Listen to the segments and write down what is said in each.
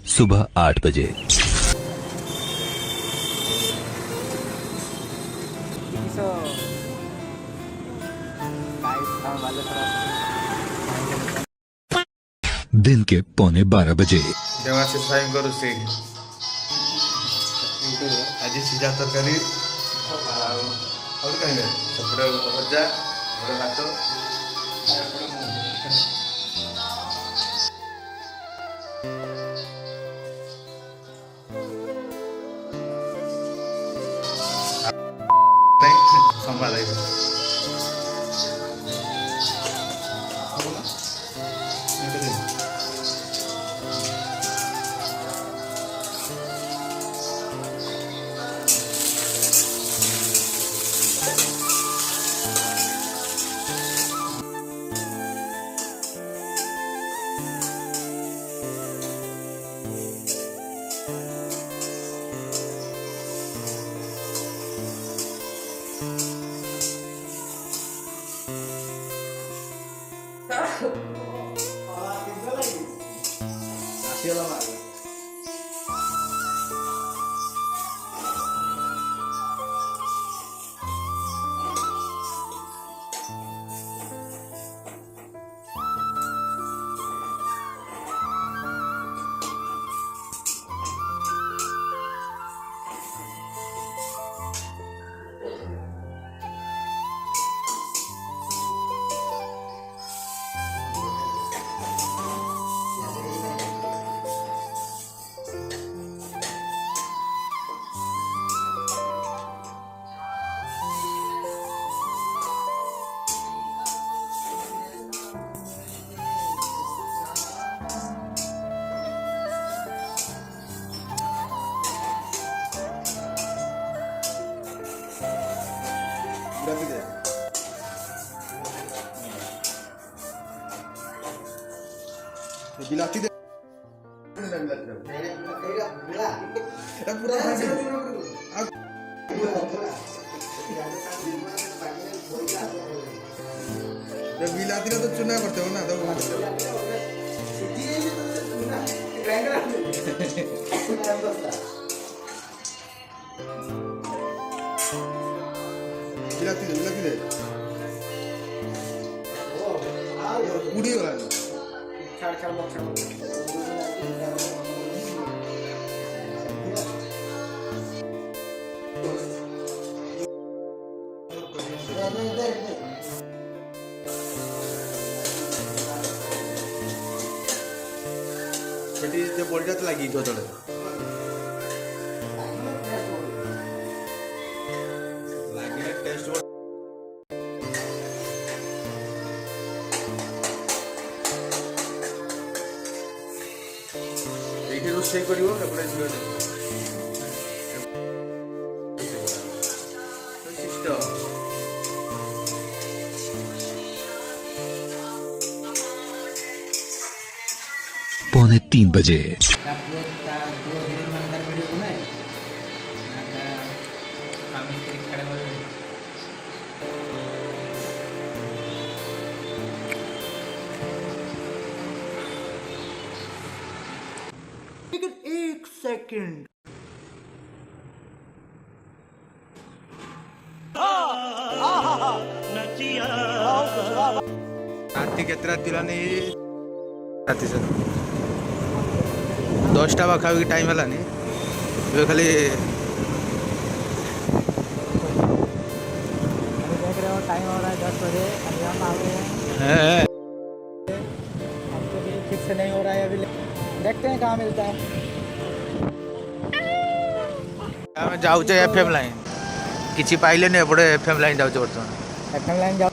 सुबह 8 बजे। दिन के 11:15 देवाशीष भाई रोषेई आज सीधा तरकारी सेपटे भजा भात संभाल बिलाती दे बिलाती तो चुना करते हो ना तो बिलाती दे पूरी हो रहा है ସେଠି ବଡ଼ିଟା ତ ଲାଗିଥିବ ତଳେ ଲାଗିଲେ ଟେଷ୍ଟ ଏଇଠି ରୋଷେଇ କରିବ ଏପଟେ ଝିଅ पौने 3 बजे। एक सेकंड राति केतरा दिलानी राति से 10टा पाखापाखि टाइम है खाली टाइम हो रहा है 10 बजे अभी हम आ गए हैं। हमको भी फिक्स नहीं हो रहा है अभी, देखते हैं कहाँ मिलता है। आम जाऊँ एफएम लाइन किसी पाइले एपटे एफएम लाइन जाऊँ बर्तमान एफएम लाइन जाओ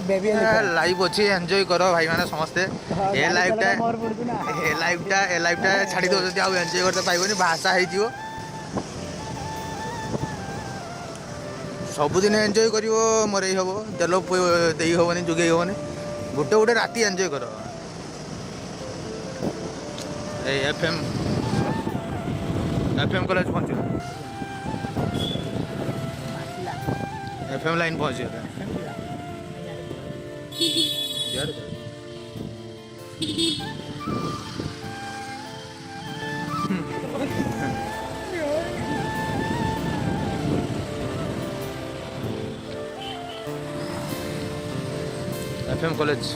बेबी लाइव अच्छी एंजॉय करो भाई मैंने समस्ते ए लाइवटा छाड़ी दो आउ एंजॉय करते पाइबनी भाषा हो सबुदिन एंजॉय कर मरई हम तेल दे हेनी जोगे हेनी गोटे गोटे राति एंजॉय कर एफएम कॉलेज पहुँच एफएम लाइन पहुँच एफएम कॉलेज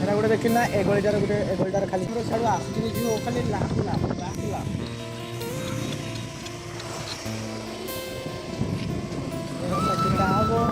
ଏଟା ଗୋଟେ ଦେଖିଲି ନା ଏ ଗଳିଟାରେ ଖାଲି ଛାଡ଼ୁ ଆସୁଛି ଯିବ ଖାଲି ଲାଗୁଲା ଚିନ୍ତା ହବ